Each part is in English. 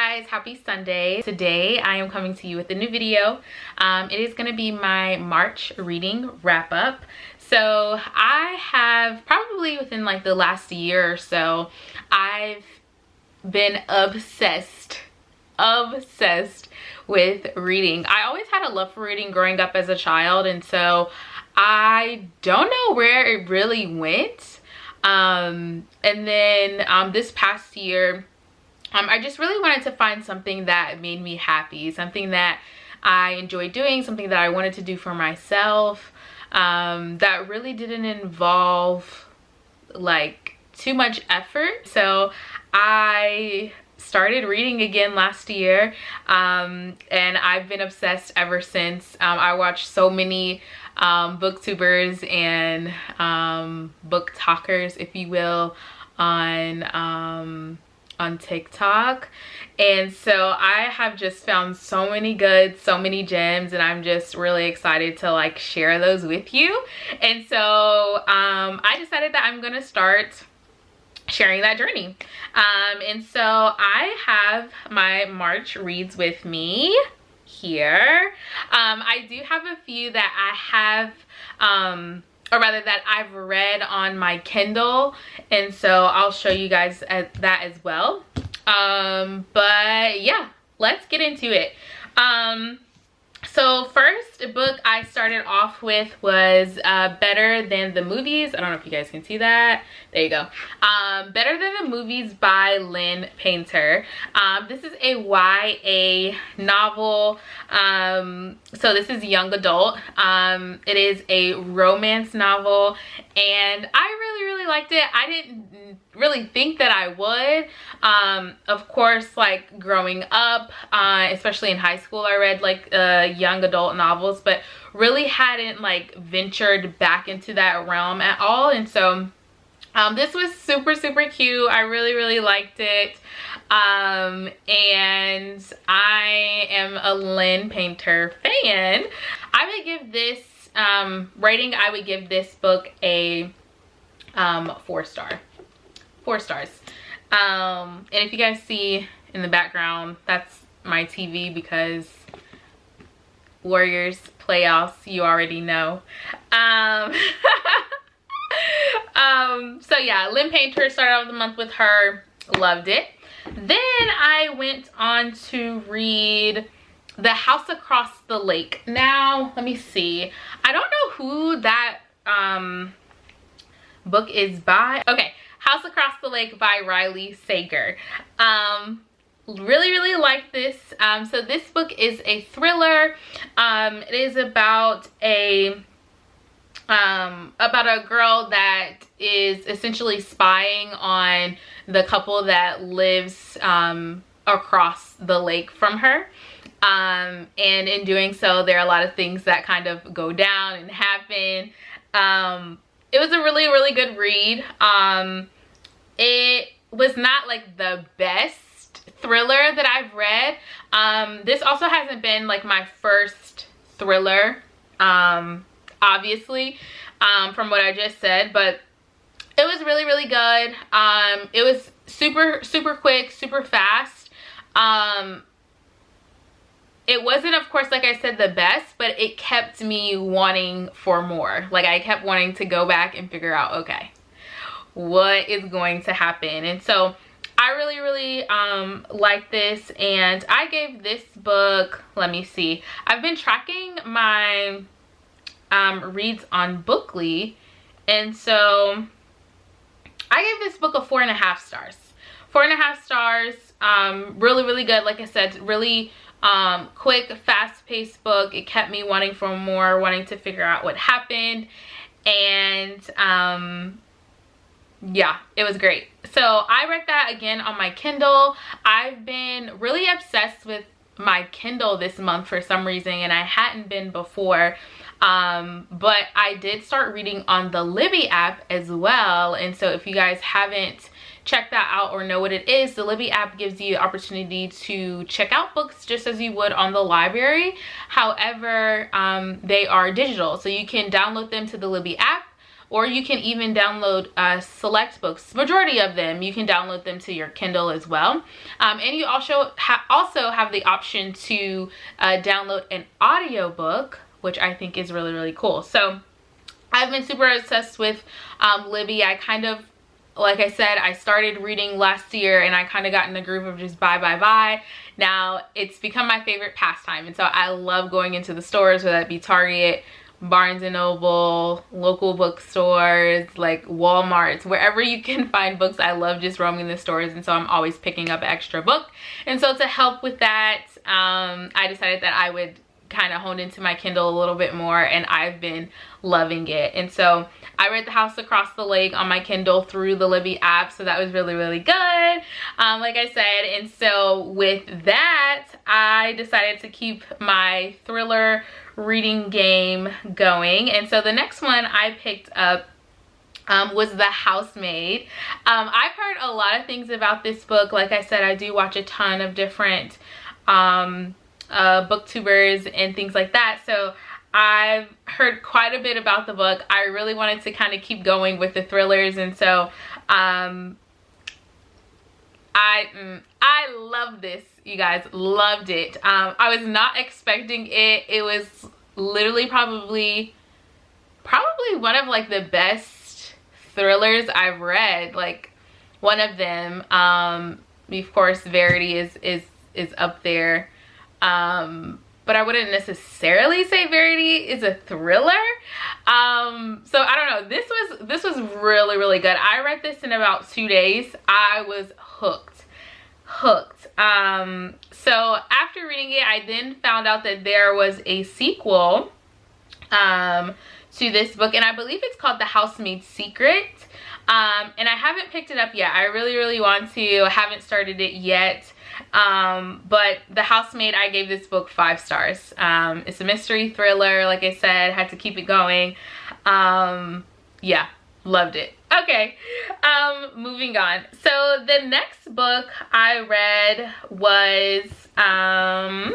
guys, happy Sunday. Today I am coming to you with a new video. It is going to be my March reading wrap up. So I have probably within like the last year or so, I've been obsessed with reading. I always had a love for reading growing up as a child, and so I don't know where it really went. And then this past year, I just really wanted to find something that made me happy, something that I enjoyed doing, something that I wanted to do for myself, that really didn't involve like too much effort. So I started reading again last year, and I've been obsessed ever since. I watched so many booktubers and book talkers, if you will, on TikTok, and so I have just found so many gems, and I'm just really excited to like share those with you. And so I decided that I'm gonna start sharing that journey, and so I have my March reads with me here. I do have a few that I have or rather that I've read on my Kindle, and so I'll show you guys that as well. But yeah, let's get into it. So first book I started off with was Better Than the Movies. I don't know if you guys can see that. There you go. Better Than the Movies by Lynn Painter. This is a YA novel. So this is young adult. It is a romance novel, and I really liked it. I didn't really think that I would. Of course, like growing up, especially in high school, I read like young adult novels, but really hadn't like ventured back into that realm at all. And so this was super cute. I really liked it, and I am a Lynn Painter fan. I would give this rating, I would give this book a 4 stars. And if you guys see in the background, that's my TV because Warriors playoffs, you already know. So yeah, Lynn Painter, started off the month with her, loved it. Then I went on to read The House Across the Lake. Now, let me see. I don't know who that book is by. Okay, House Across the Lake by Riley Sager. Really like this. So this book is a thriller. It is about a girl that is essentially spying on the couple that lives across the lake from her. And in doing so, there are a lot of things that kind of go down and happen. It was a really good read. It was not like the best thriller that I've read. This also hasn't been like my first thriller, obviously, from what I just said, but it was really good. It was super quick, super fast. It wasn't, of course, like I said, the best, but it kept me wanting for more. Like, I kept wanting to go back and figure out, okay, what is going to happen? And so I really like this, and I gave this book, let me see, I've been tracking my reads on Bookly, and so I gave this book a 4.5 stars. 4.5 stars. Really good. Like I said, really quick, fast-paced book. It kept me wanting for more, wanting to figure out what happened, and yeah, it was great. So I read that again on my Kindle. I've been really obsessed with my Kindle this month for some reason, and I hadn't been before. But I did start reading on the Libby app as well, and so if you guys haven't checked that out or know what it is, the Libby app gives you the opportunity to check out books just as you would on the library. However, they are digital, so you can download them to the Libby app, or you can even download select books. Majority of them, you can download them to your Kindle as well. And you also have the option to download an audiobook, which I think is really, really cool. So I've been super obsessed with Libby. I kind of, like I said, I started reading last year and I kind of got in the groove of just buy. Now it's become my favorite pastime, and so I love going into the stores, whether that be Target, Barnes and Noble, local bookstores, like Walmart's, wherever you can find books. I love just roaming the stores, and so I'm always picking up an extra book. And so to help with that, I decided that I would kind of hone into my Kindle a little bit more, and I've been loving it. And so I read The House Across the Lake on my Kindle through the Libby app, so that was really, really good, like I said. And so with that, I decided to keep my thriller reading game going. And so the next one I picked up was The Housemaid. I've heard a lot of things about this book. Like I said, I do watch a ton of different booktubers and things like that, so I've heard quite a bit about the book. I really wanted to kind of keep going with the thrillers, and so I love this, you guys. Loved it. I was not expecting it. It was literally probably one of like the best thrillers I've read, like one of them. Of course Verity is up there, but I wouldn't necessarily say Verity is a thriller. So I don't know, this was really, really good. I read this in about 2 days. I was hooked. So after reading it, I then found out that there was a sequel to this book, and I believe it's called The Housemaid Secret. And I haven't picked it up yet. I really, really want to. I haven't started it yet. But The Housemaid, I gave this book 5 stars. It's a mystery thriller, like I said, had to keep it going. Yeah, loved it. Okay, moving on. So the next book I read was, the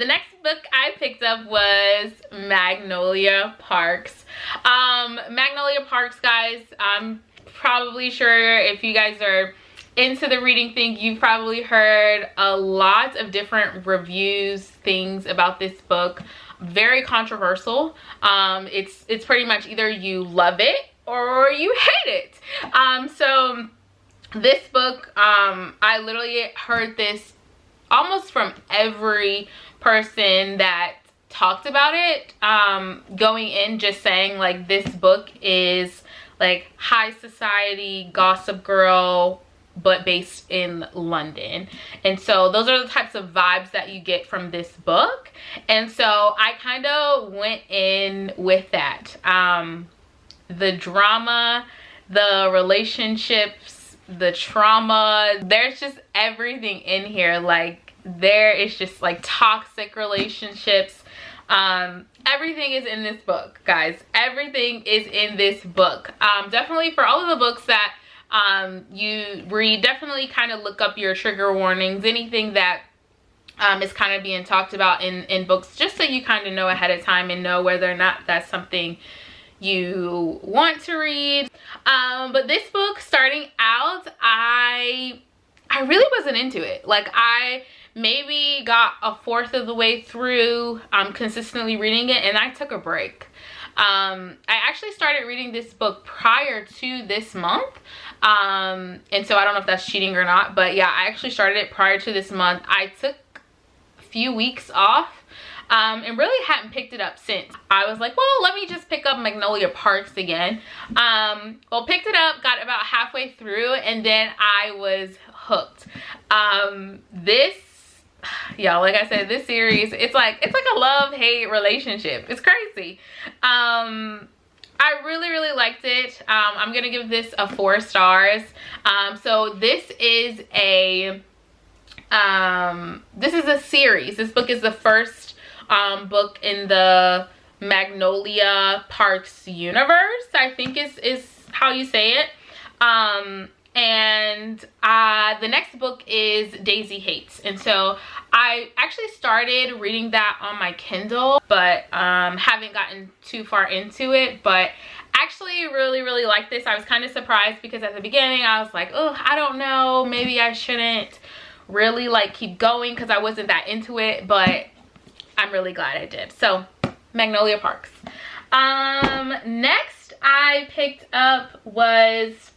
next book I picked up was Magnolia Parks. Magnolia Parks, guys, I'm probably sure if you guys are into the reading thing, you've probably heard a lot of different reviews, things about this book. Very controversial. It's pretty much either you love it or you hate it. So this book, I literally heard this almost from every person that talked about it, going in, just saying like this book is like high society Gossip Girl, but based in London. And so those are the types of vibes that you get from this book. And so I kind of went in with that. The drama, the relationships, the trauma, there's just everything in here. Like there is just like toxic relationships. Everything is in this book, guys. Everything is in this book. Definitely for all of the books that you read, definitely kind of look up your trigger warnings, anything that is kind of being talked about in books, just so you kind of know ahead of time and know whether or not that's something you want to read. But this book, starting out, I really wasn't into it. Like I maybe got a fourth of the way through consistently reading it, and I took a break. I actually started reading this book prior to this month, and so I don't know if that's cheating or not, but yeah, I actually started it prior to this month. I took a few weeks off and really hadn't picked it up since. I was like, well, let me just pick up Magnolia Parks again. Well, picked it up, got about halfway through, and then I was hooked. Y'all, like I said, this series, it's like a love-hate relationship. It's crazy. I really, really liked it. I'm gonna give this a 4 stars. So this is a series. This book is the first book in the Magnolia Parks universe, I think is how you say it. And the next book is Daisy Hates. And so I actually started reading that on my Kindle, but haven't gotten too far into it. But actually really like this. I was kind of surprised because at the beginning I was like, oh, I don't know, maybe I shouldn't really like keep going because I wasn't that into it, but I'm really glad I did. So Magnolia Parks. Next I picked up was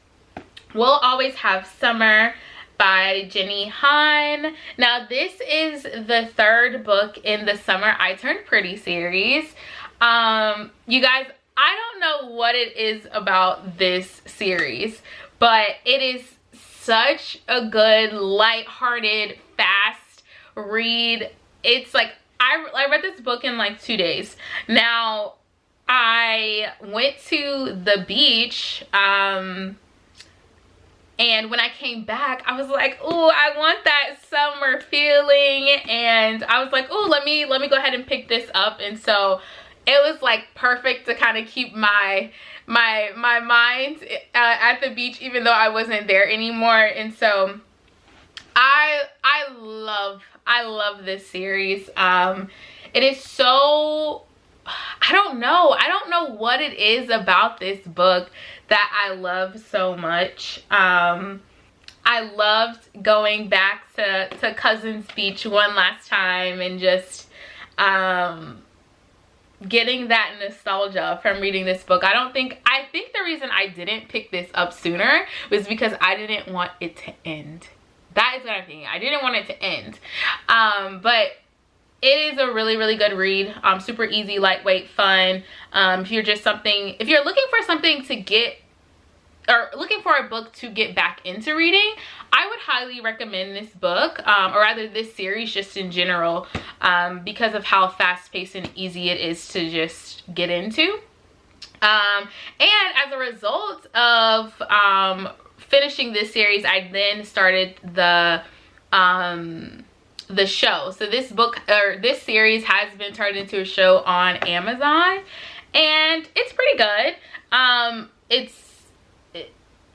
We'll Always Have Summer by Jenny Han. Now this is the third book in the Summer I Turned Pretty series. You guys, I don't know what it is about this series, but it is such a good, lighthearted, fast read. It's like, I read this book in like 2 days. Now, I went to the beach, and when I came back, I was like, oh, I want that summer feeling. And I was like, oh, let me go ahead and pick this up. And so it was like perfect to kind of keep my mind at the beach, even though I wasn't there anymore. And so I love this series. It is so, I don't know what it is about this book that I love so much. I loved going back to Cousins Beach one last time and just getting that nostalgia from reading this book. I think the reason I didn't pick this up sooner was because I didn't want it to end. That is what I'm thinking. I didn't want it to end. But it is a really good read. Super easy, lightweight, fun. If you're looking for something to get, or looking for a book to get back into reading, I would highly recommend this book, or rather this series just in general, because of how fast-paced and easy it is to just get into. And as a result of finishing this series, I then started the show. So this series has been turned into a show on Amazon, and it's pretty good.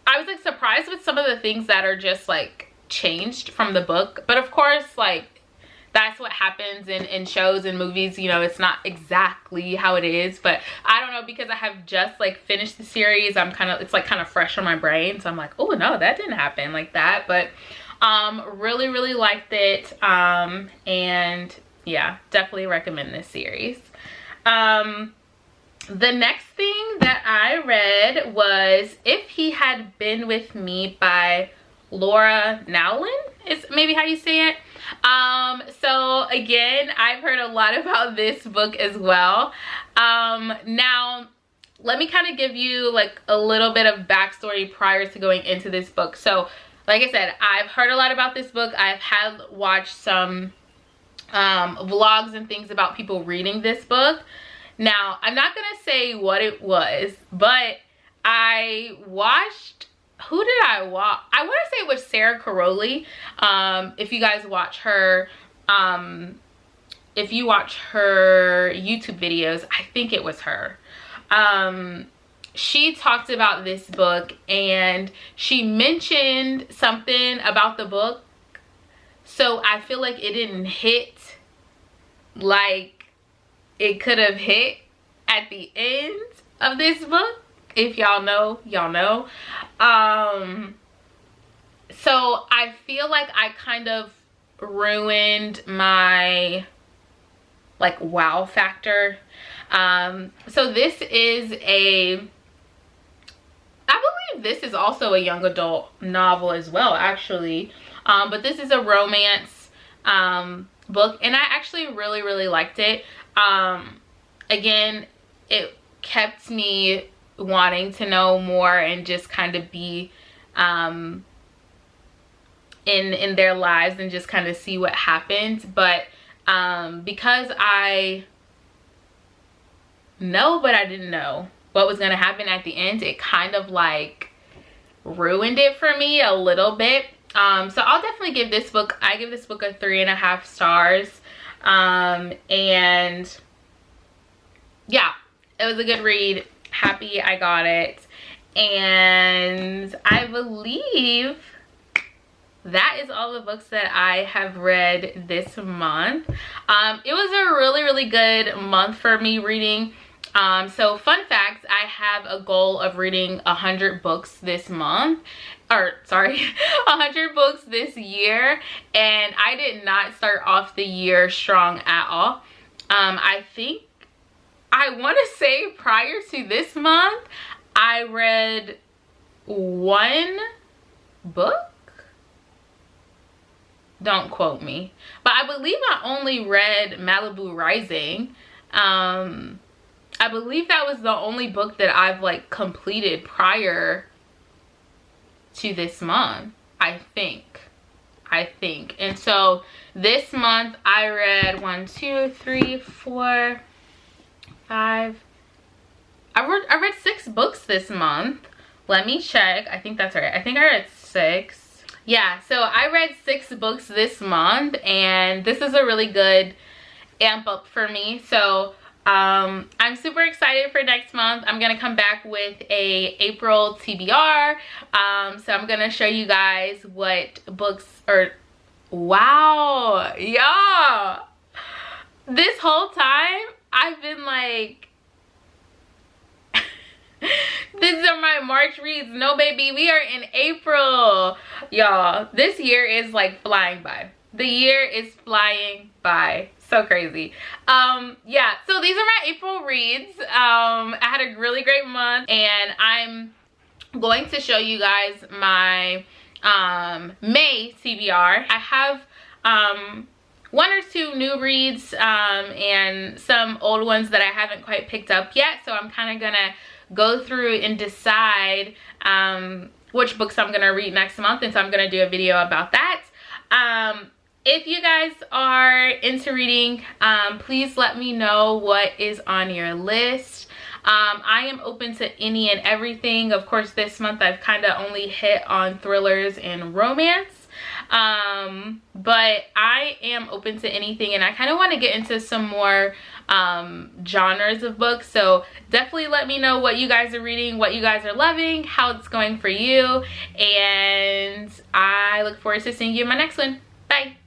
I was like surprised with some of the things that are just like changed from the book, but of course, like, that's what happens in shows and movies, you know, it's not exactly how it is. But I don't know, because I have just like finished the series, it's like kind of fresh on my brain, so I'm like, oh no, that didn't happen like that. But really liked it, and yeah, definitely recommend this series. The next thing that I read was If He Had Been With Me by Laura Nowlin, is maybe how you say it. So again, I've heard a lot about this book as well. Now let me kind of give you like a little bit of backstory prior to going into this book. So like I said, I've heard a lot about this book. I've watched some vlogs and things about people reading this book. Now, I'm not going to say what it was, but I watched, who did I watch? I want to say it was Sarah Caroli. If you guys watch her, if you watch her YouTube videos, I think it was her. She talked about this book and she mentioned something about the book. So I feel like it didn't hit like it could have hit at the end of this book. If y'all know, y'all know. So I feel like I kind of ruined my like wow factor. So this is I believe this is also a young adult novel as well, actually. But this is a romance book, and I actually really liked it. Again, it kept me wanting to know more and just kind of be in their lives and just kind of see what happened. But because I know but I didn't know what was going to happen at the end, it kind of like ruined it for me a little bit. So I'll definitely give this book, I give this book a 3.5 stars. And yeah, it was a good read. Happy I got it. And I believe that is all the books that I have read this month. It was a really good month for me reading. So fun facts, I have a goal of reading 100 books this month, or sorry, 100 books this year, and I did not start off the year strong at all. I think, I want to say prior to this month, I read 1 book. Don't quote me, but I believe I only read Malibu Rising. I believe that was the only book that I've like completed prior to this month, I think. And so this month I read 1, 2, 3, 4, 5. I read 6 books this month. Let me check. I think that's right. I think I read 6. Yeah, so I read 6 books this month, and this is a really good amp up for me. So I'm super excited for next month. I'm gonna come back with a April TBR. So I'm gonna show you guys what books are. Wow, y'all, this whole time I've been like, these are my March reads. No baby, we are in April, y'all. This year is like flying by. The year is flying by. So crazy. Yeah, so these are my April reads. I had a really great month, and I'm going to show you guys my May TBR. I have 1 or 2 new reads and some old ones that I haven't quite picked up yet, so I'm kind of gonna go through and decide which books I'm gonna read next month, and so I'm gonna do a video about that. If you guys are into reading, please let me know what is on your list. I am open to any and everything. Of course, this month I've kind of only hit on thrillers and romance. But I am open to anything, and I kind of want to get into some more genres of books. So definitely let me know what you guys are reading, what you guys are loving, how it's going for you. And I look forward to seeing you in my next one. Bye.